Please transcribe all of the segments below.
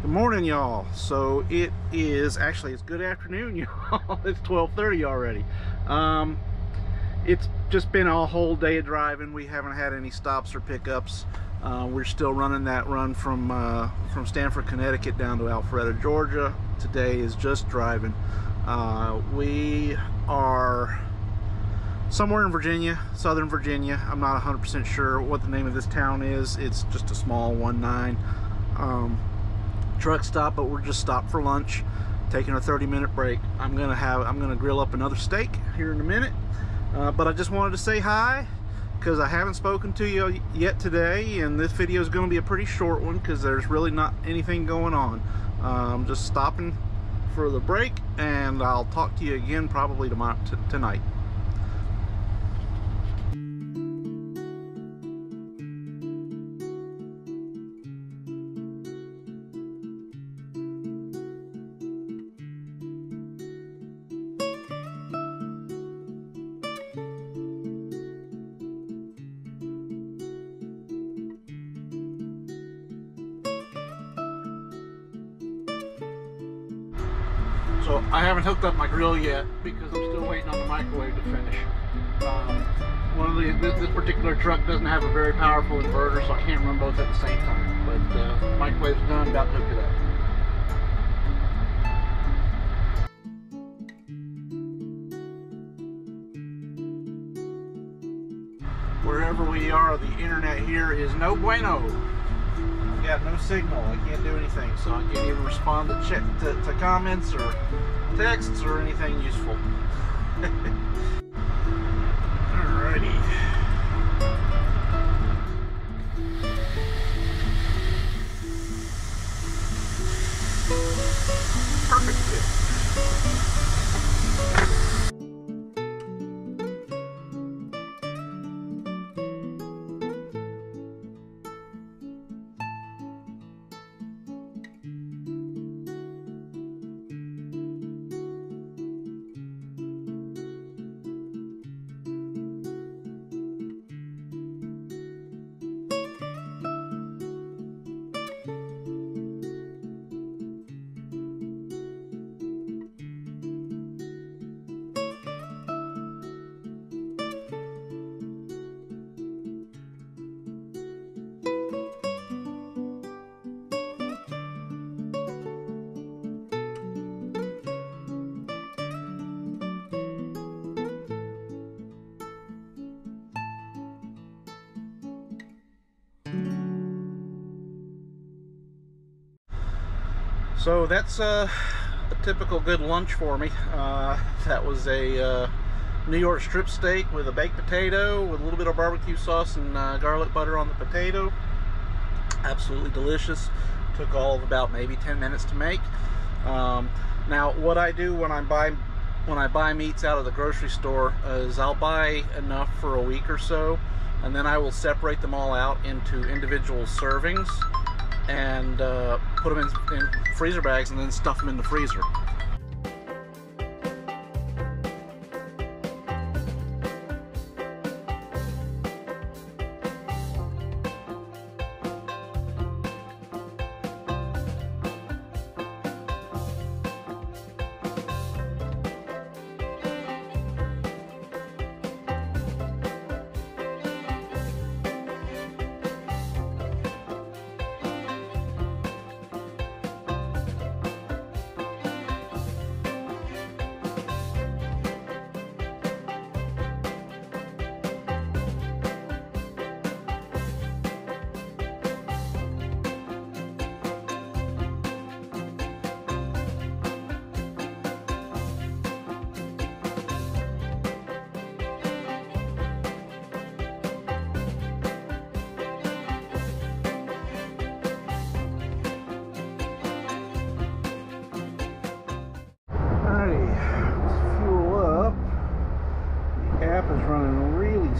Good morning, y'all. So it is actually, it's good afternoon, y'all. It's 12:30 already. It's just been a whole day of driving. We haven't had any stops or pickups. We're still running that run from Stanford, Connecticut down to Alpharetta, Georgia. Today is just driving. We are somewhere in Virginia, Southern Virginia. I'm not 100% sure what the name of this town is. It's just a small 1-9 truck stop, but we're just stopped for lunch, taking a 30-minute break. I'm gonna grill up another steak here in a minute, but I just wanted to say hi because I haven't spoken to you yet today, and this video is going to be a pretty short one because there's really not anything going on. I'm just stopping for the break, and I'll talk to you again probably tonight. So I haven't hooked up my grill yet because I'm still waiting on the microwave to finish. This particular truck doesn't have a very powerful inverter, so I can't run both at the same time. But the microwave's done, about to hook it up. Wherever we are, the internet here is no bueno. I got no signal. I can't do anything, so I can't even respond to comments or texts or anything useful. Alrighty. Perfect fit. So that's a typical good lunch for me. That was a New York strip steak with a baked potato with a little bit of barbecue sauce and garlic butter on the potato. Absolutely delicious. Took all of about maybe 10 minutes to make. Now what I do when I buy meats out of the grocery store is I'll buy enough for a week or so, and then I will separate them all out into individual servings and put them in freezer bags and then stuff them in the freezer.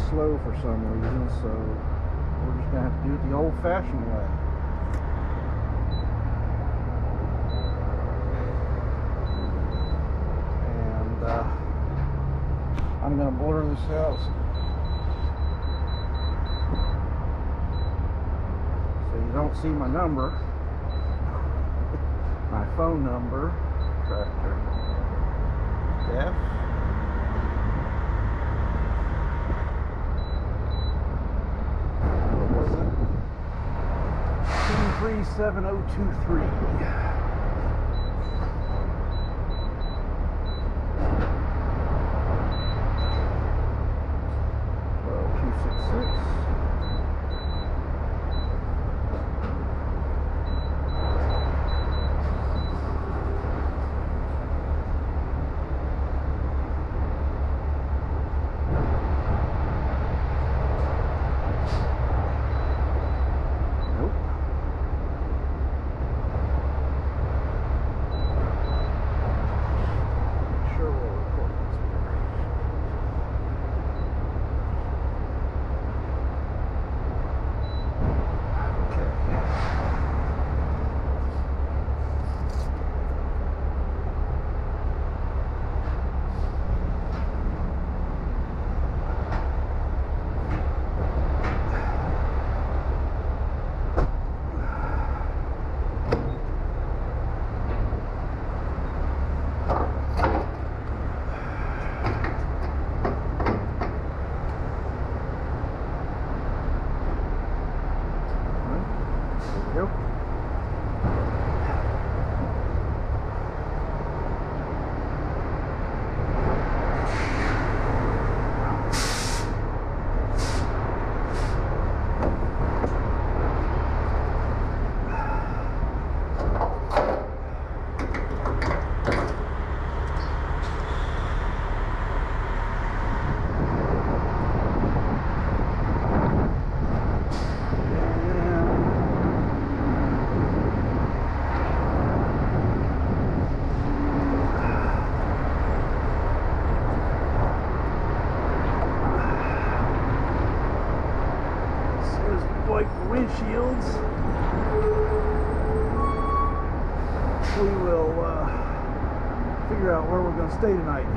Slow for some reason, so we're just gonna have to do it the old-fashioned way. And I'm gonna blur this out so you don't see my number. my phone number, tractor F. What was it? 237-023. Windshields. We will figure out where we're going to stay tonight.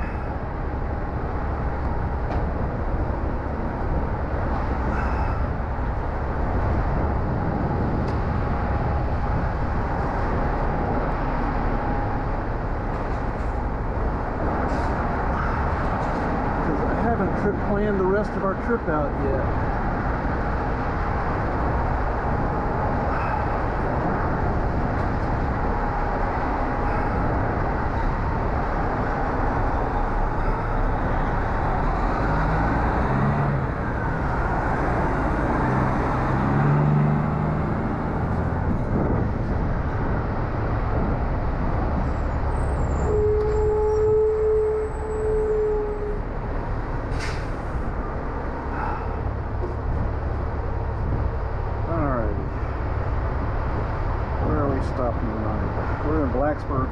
Because I haven't planned the rest of our trip out yet.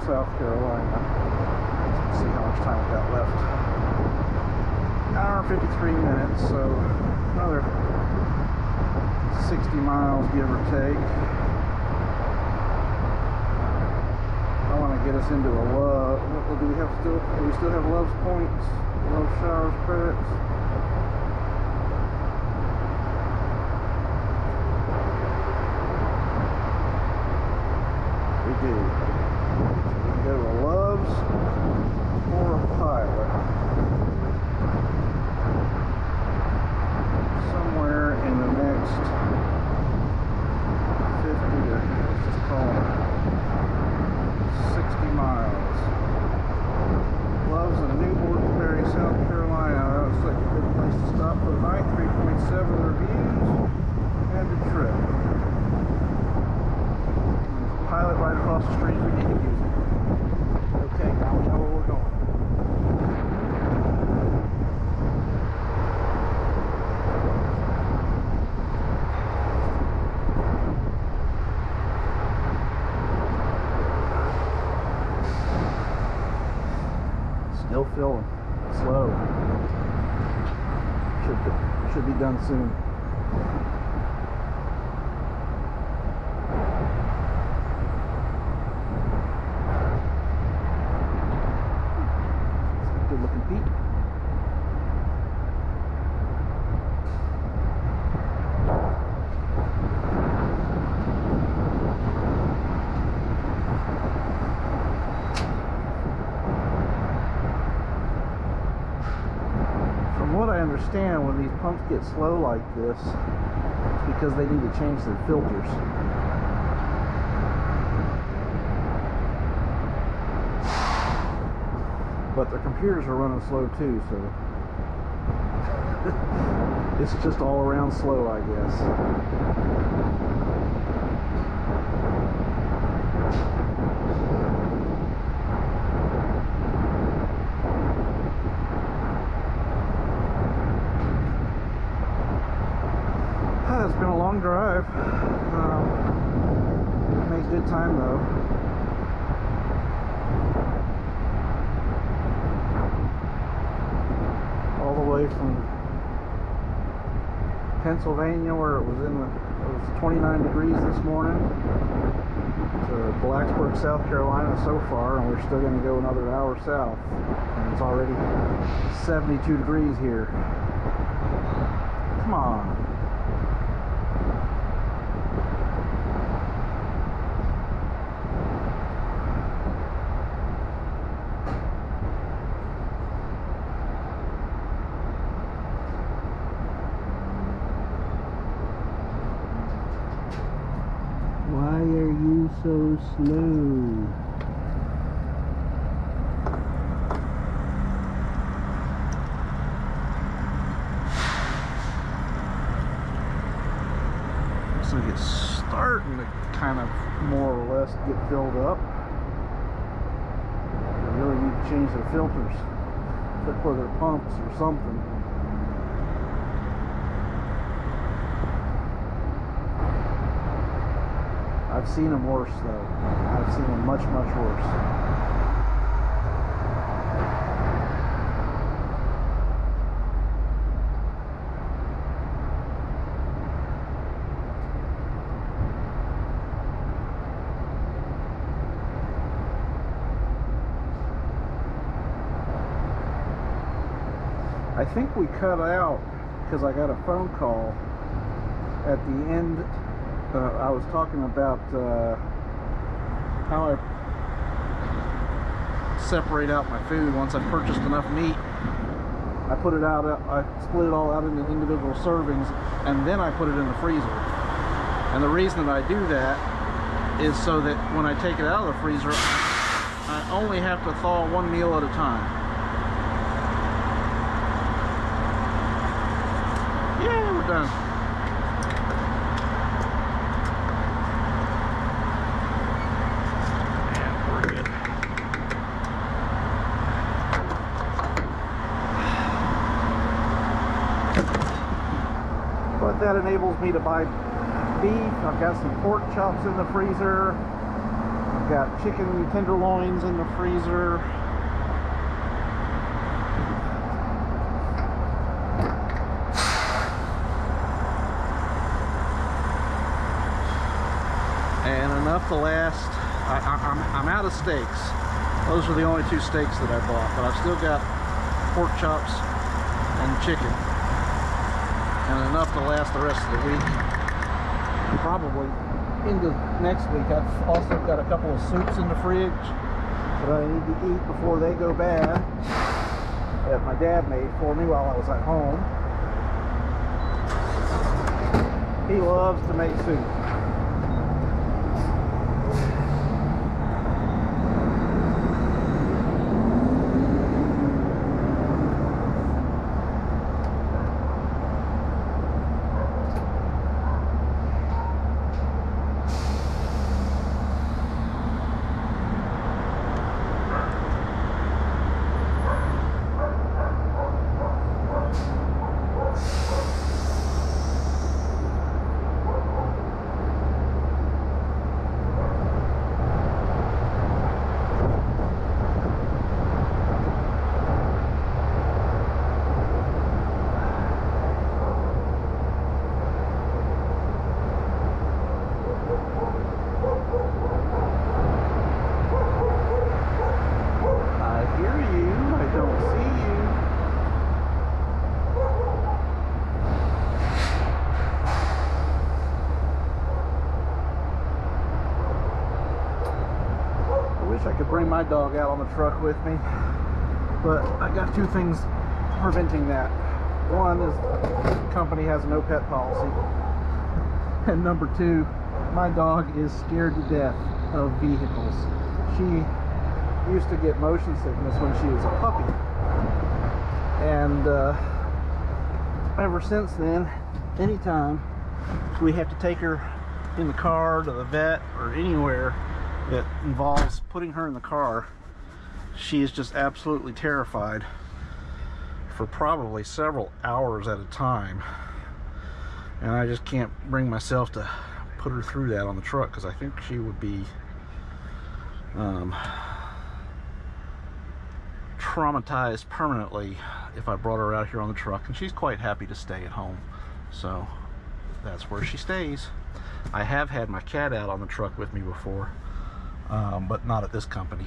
South Carolina. Let's see how much time we got left. Hour and 53 minutes, so another 60 miles, give or take. I want to get us into a love. What do we have still? Do we still have Love's points? Love showers credits? We do. Go to Love's or a Pilot. Somewhere in the next 50 to, let's just call it 60 miles. Love's in Newport, Perry, South Carolina. That looks like a good place to stop for the night. 3.7 reviews and the trip. Pilot right across the street. We need to use it. Okay, now we know where we're going. Still filling. Slow. Should be done soon. understand when these pumps get slow like this, it's because they need to change their filters. But their computers are running slow too, so it's just all around slow, I guess. It's been a long drive. Made good time though. All the way from Pennsylvania, where it was 29 degrees this morning, to Blacksburg, South Carolina so far, and we're still going to go another hour south, and it's already 72 degrees here. Come on. Why are you so slow? So it's starting to kind of more or less get filled up. They really need to change their filters, check for their pumps or something. I've seen them worse though. I've seen them much, much worse. I think we cut out because I got a phone call at the end. I was talking about how I separate out my food once I've purchased enough meat. I put it out, I split it all out into individual servings, and then I put it in the freezer. And the reason that I do that is so that when I take it out of the freezer, I only have to thaw one meal at a time. Yeah, we're done. That enables me to buy beef. I've got some pork chops in the freezer. I've got chicken tenderloins in the freezer. And enough to last. I'm out of steaks. Those are the only two steaks that I bought, but I've still got pork chops and chicken. And enough to last the rest of the week, and probably into next week. I've also got a couple of soups in the fridge that I need to eat before they go bad, that my dad made for me while I was at home. He loves to make soup. Bring my dog out on the truck with me, but I got two things preventing that. one, this company has a no pet policy, and number two, my dog is scared to death of vehicles. She used to get motion sickness when she was a puppy, and ever since then, anytime we have to take her in the car to the vet or anywhere that involves putting her in the car, she is just absolutely terrified for probably several hours at a time, and I just can't bring myself to put her through that on the truck, because I think she would be traumatized permanently if I brought her out here on the truck, and she's quite happy to stay at home, so that's where she stays. I have had my cat out on the truck with me before, but not at this company.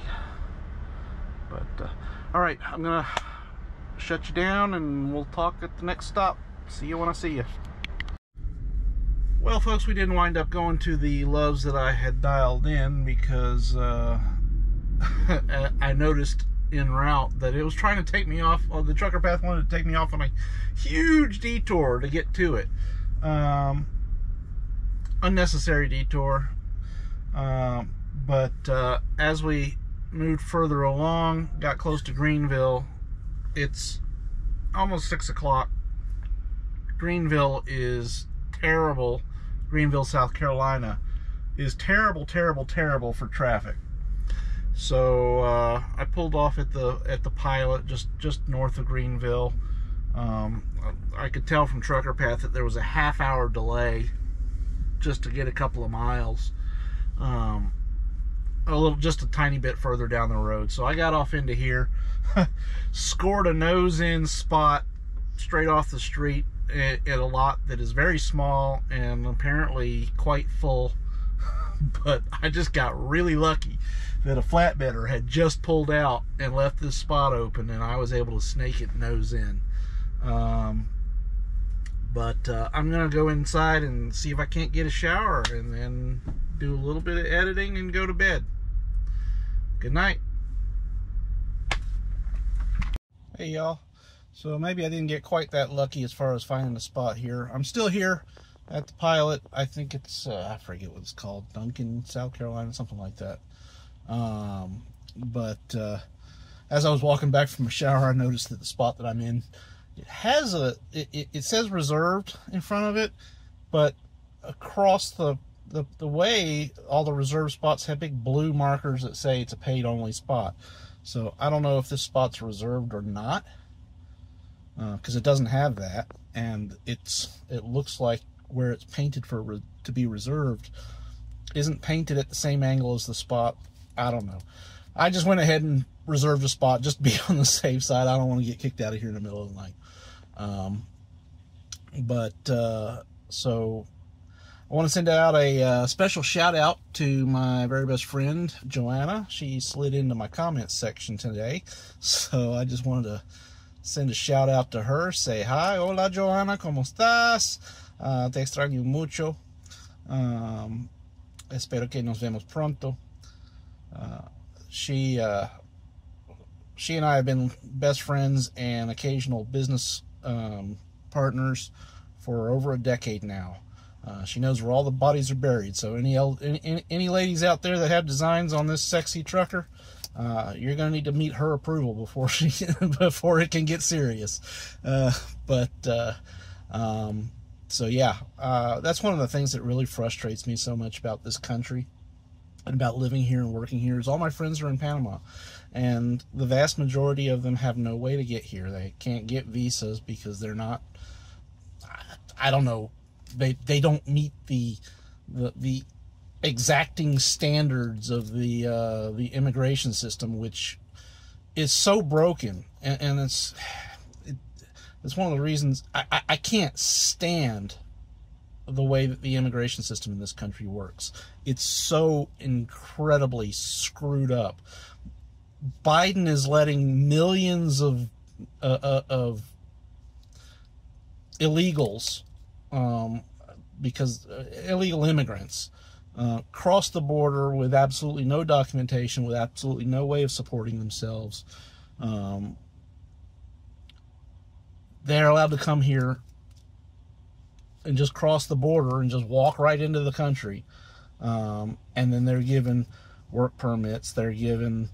But all right, I'm gonna shut you down and we'll talk at the next stop. See you when I see you. Well, folks, we didn't wind up going to the Loves that I had dialed in because I noticed en route that it was trying to take me off, or the trucker path wanted to take me off on a huge detour to get to it. Unnecessary detour. But as we moved further along, got close to Greenville, it's almost 6 o'clock. Greenville is terrible. Greenville, South Carolina is terrible, terrible, terrible for traffic. So I pulled off at the Pilot, just north of Greenville. I could tell from Trucker Path that there was a half-hour delay just to get a couple of miles, just a tiny bit further down the road. So I got off into here, scored a nose-in spot straight off the street at a lot that is very small and apparently quite full. But I just got really lucky that a flatbedder had just pulled out and left this spot open, and I was able to snake it nose in. But I'm gonna go inside and see if I can't get a shower, and then do a little bit of editing and go to bed. Good night. Hey y'all. So maybe I didn't get quite that lucky as far as finding a spot here. I'm still here at the Pilot. I think it's I forget what it's called, Duncan, South Carolina, something like that. But as I was walking back from a shower, I noticed that the spot that I'm in, it has it says reserved in front of it, but across the way, all the reserved spots have big blue markers that say it's a paid only spot. So I don't know if this spot's reserved or not, because it doesn't have that, and it looks like where it's painted to be reserved isn't painted at the same angle as the spot. I don't know. I just went ahead and reserved a spot just to be on the safe side. I don't want to get kicked out of here in the middle of the night. So I want to send out a special shout out to my very best friend Joanna. She slid into my comments section today, so I just wanted to send a shout out to her. Say hi. Hola Joanna, ¿cómo estás? Te extraño mucho. Espero que nos vemos pronto. She and I have been best friends and occasional business partners for over a decade now. She knows where all the bodies are buried. So any ladies out there that have designs on this sexy trucker, you're gonna need to meet her approval before before it can get serious. So yeah, that's one of the things that really frustrates me so much about this country and about living here and working here is all my friends are in Panama, and the vast majority of them have no way to get here. They can't get visas because they're not, I don't know, they don't meet the exacting standards of the immigration system, which is so broken, and it's one of the reasons I can't stand the way that the immigration system in this country works. It's so incredibly screwed up. Biden is letting millions of illegals, because illegal immigrants, cross the border with absolutely no documentation, with absolutely no way of supporting themselves, they're allowed to come here and just cross the border and just walk right into the country. And then they're given work permits, they're given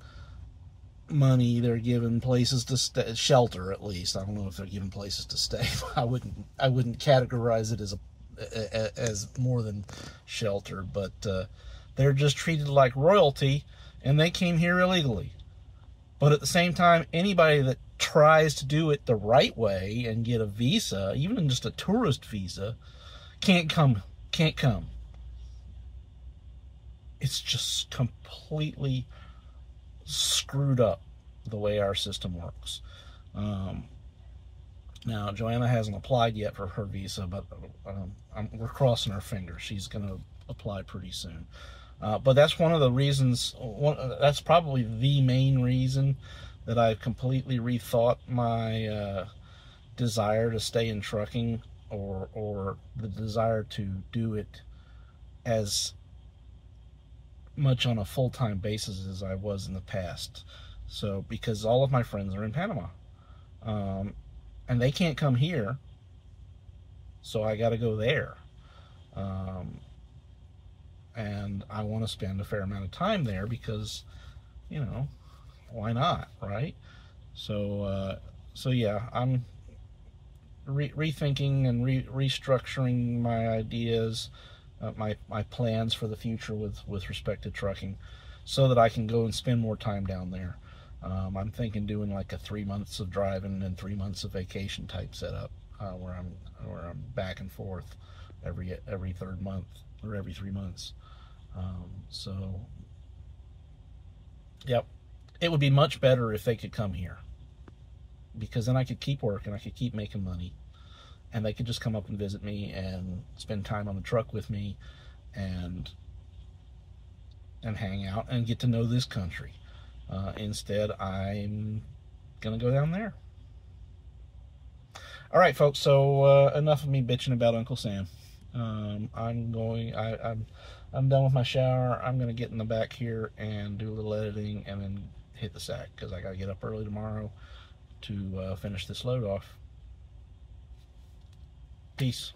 money, they're given places to stay, shelter at least. I don't know if they're given places to stay. I wouldn't categorize it as more than shelter, but they're just treated like royalty, and they came here illegally. But at the same time, anybody that tries to do it the right way and get a visa, even just a tourist visa, can't come. It's just completely screwed up the way our system works. Now, Joanna hasn't applied yet for her visa, but we're crossing our fingers. She's going to apply pretty soon. But that's one of the reasons, that's probably the main reason that I've completely rethought my desire to stay in trucking, or the desire to do it as much on a full-time basis as I was in the past. So, because all of my friends are in Panama, and they can't come here, so I got to go there. And I want to spend a fair amount of time there because, you know, why not, right? So, so yeah, I'm rethinking and restructuring my ideas, my plans for the future with respect to trucking, so that I can go and spend more time down there. I'm thinking doing like a 3 months of driving and 3 months of vacation type setup, where I'm back and forth every third month or every 3 months. So, yep, it would be much better if they could come here, because then I could keep working, I could keep making money, and they could just come up and visit me and spend time on the truck with me and hang out and get to know this country. Instead, I'm gonna go down there. All right, folks, so enough of me bitching about Uncle Sam. I'm done with my shower. I'm gonna get in the back here and do a little editing and then hit the sack, because I gotta get up early tomorrow to finish this load off. Peace.